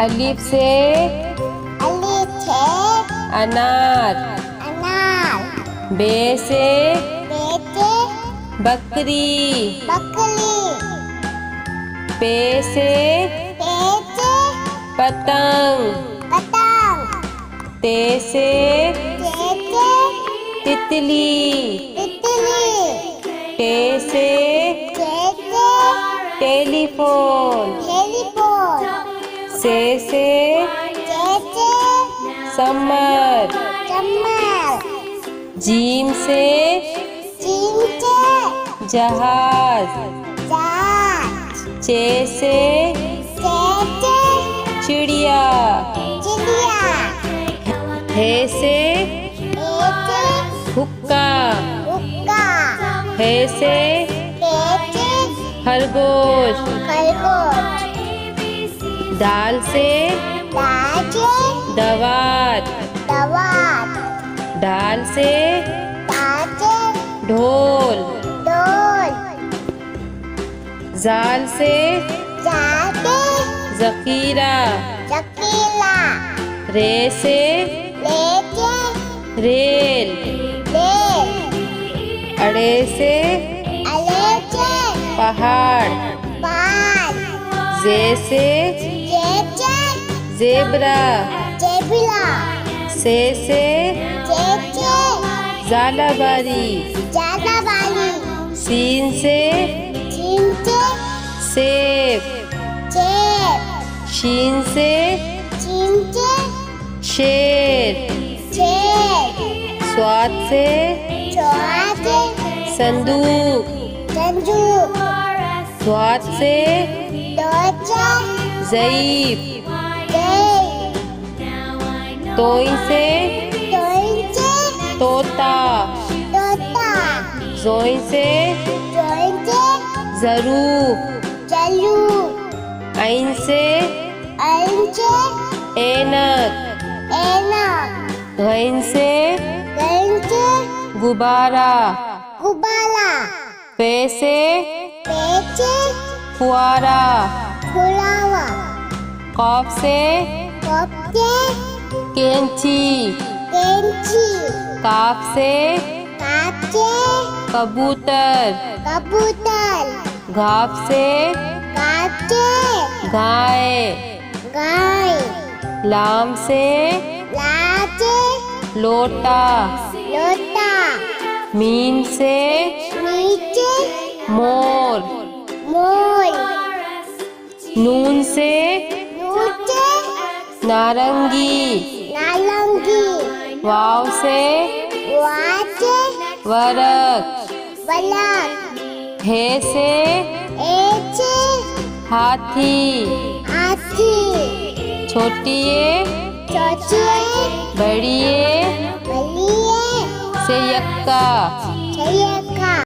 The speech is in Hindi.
अलिफ से अनार। बे से बकरी। पे से पतंग। ते से तितली। टे से टेलीफोन। से समर। जीम से जहाज। चे से चिड़िया। हे से हुक्का। हे से खरगोश। दाल से दवात। ढाल से ढोल। जाल से जखीरा। रे से रेल। अड़े से पहाड़। जे से जेबरा। से ज़ालाबारी। सीन से सेब। शीन से शेर। स्वाद से संदूक। स्वाद से ज़ईफ। तोई से तोता। जोई से ज़रूफ। ऐन से ऐनक। गैन से गुब्बारा। पे से फुआरा। कॉफ से कैंची। काफ से कबूतर। घाफ से गाय। लाम से लोटा। मीम से मोर। नून से नारंगी। वाव से वरक। हे से हाथी। छोटिए बड़िए से यक्का।